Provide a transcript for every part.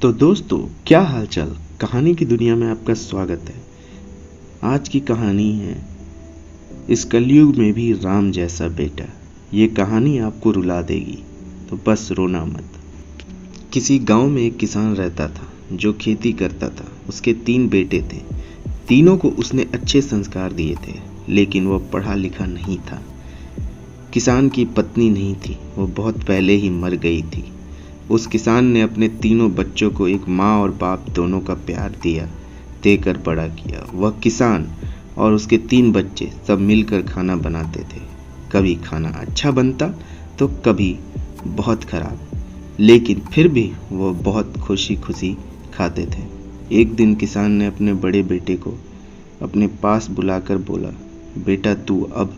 तो दोस्तों, क्या हालचाल। कहानी की दुनिया में आपका स्वागत है। आज की कहानी है इस कलयुग में भी राम जैसा बेटा। ये कहानी आपको रुला देगी, तो बस रोना मत। किसी गांव में एक किसान रहता था जो खेती करता था। उसके 3 बेटे थे। तीनों को उसने अच्छे संस्कार दिए थे, लेकिन वह पढ़ा लिखा नहीं था। किसान की पत्नी नहीं थी, वो बहुत पहले ही मर गई थी। उस किसान ने अपने तीनों बच्चों को एक माँ और बाप दोनों का प्यार देकर बड़ा किया। वह किसान और उसके 3 बच्चे सब मिलकर खाना बनाते थे। कभी खाना अच्छा बनता तो कभी बहुत खराब, लेकिन फिर भी वो बहुत खुशी खुशी खाते थे। एक दिन किसान ने अपने बड़े बेटे को अपने पास बुलाकर बोला, बेटा तू अब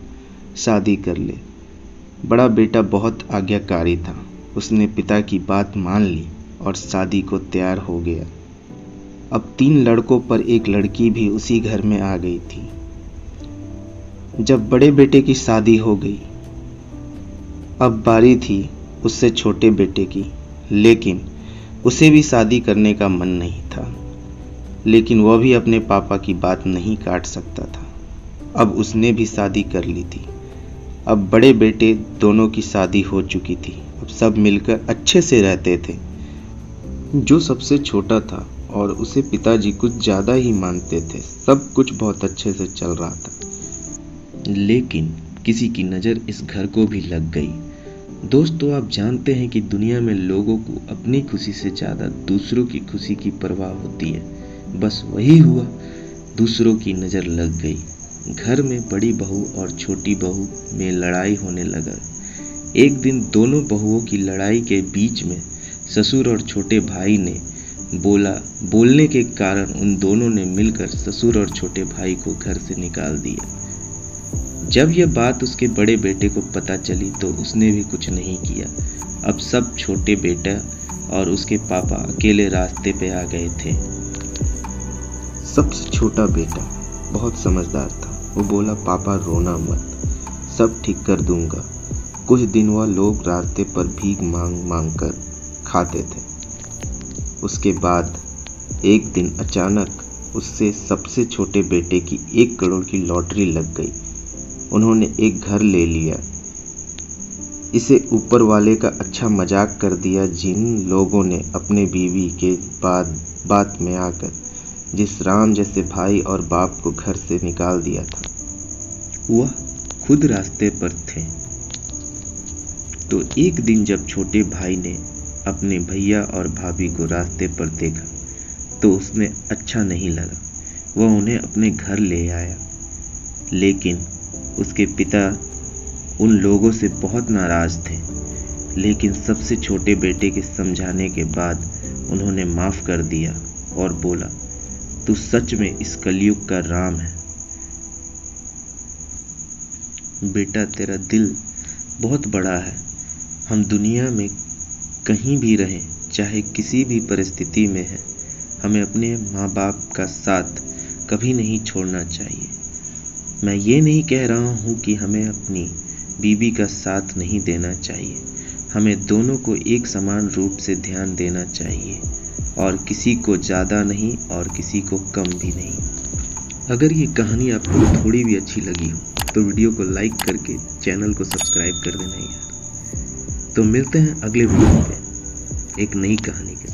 शादी कर ले। बड़ा बेटा बहुत आज्ञाकारी था। उसने पिता की बात मान ली और शादी को तैयार हो गया। अब 3 लड़कों पर एक लड़की भी उसी घर में आ गई थी। जब बड़े बेटे की शादी हो गई, अब बारी थी उससे छोटे बेटे की, लेकिन उसे भी शादी करने का मन नहीं था। लेकिन वह भी अपने पापा की बात नहीं काट सकता था। अब उसने भी शादी कर ली थी। अब बड़े बेटे दोनों की शादी हो चुकी थी। अब सब मिलकर अच्छे से रहते थे। जो सबसे छोटा था और उसे पिताजी कुछ ज़्यादा ही मानते थे। सब कुछ बहुत अच्छे से चल रहा था, लेकिन किसी की नज़र इस घर को भी लग गई। दोस्तों, आप जानते हैं कि दुनिया में लोगों को अपनी खुशी से ज़्यादा दूसरों की खुशी की परवाह होती है। बस वही हुआ, दूसरों की नज़र लग गई। घर में बड़ी बहू और छोटी बहू में लड़ाई होने लगा। एक दिन दोनों बहुओं की लड़ाई के बीच में ससुर और छोटे भाई ने बोलने के कारण उन दोनों ने मिलकर ससुर और छोटे भाई को घर से निकाल दिया। जब यह बात उसके बड़े बेटे को पता चली तो उसने भी कुछ नहीं किया। अब सब छोटे बेटा और उसके पापा अकेले रास्ते पे आ गए थे। सबसे छोटा बेटा बहुत समझदार था। वो बोला, पापा रोना मत, सब ठीक कर दूंगा। कुछ दिन वह लोग रास्ते पर भीख मांग कर खाते थे। उसके बाद एक दिन अचानक उससे सबसे छोटे बेटे की 1 करोड़ की लॉटरी लग गई। उन्होंने एक घर ले लिया। इसे ऊपर वाले का अच्छा मजाक कर दिया। जिन लोगों ने अपने बीवी के बात में आकर जिस राम जैसे भाई और बाप को घर से निकाल दिया था, वह खुद रास्ते पर थे। तो एक दिन जब छोटे भाई ने अपने भैया और भाभी को रास्ते पर देखा तो उसने अच्छा नहीं लगा। वह उन्हें अपने घर ले आया, लेकिन उसके पिता उन लोगों से बहुत नाराज थे। लेकिन सबसे छोटे बेटे के समझाने के बाद उन्होंने माफ़ कर दिया और बोला, तू सच में इस कलयुग का राम है। बेटा, तेरा दिल बहुत बड़ा है। हम दुनिया में कहीं भी रहें, चाहे किसी भी परिस्थिति में हैं, हमें अपने माँ बाप का साथ कभी नहीं छोड़ना चाहिए। मैं ये नहीं कह रहा हूँ कि हमें अपनी बीवी का साथ नहीं देना चाहिए। हमें दोनों को एक समान रूप से ध्यान देना चाहिए, और किसी को ज़्यादा नहीं और किसी को कम भी नहीं। अगर ये कहानी आपको थोड़ी भी अच्छी लगी हो तो वीडियो को लाइक करके चैनल को सब्सक्राइब कर देना यार। तो मिलते हैं अगले वीडियो में एक नई कहानी के साथ।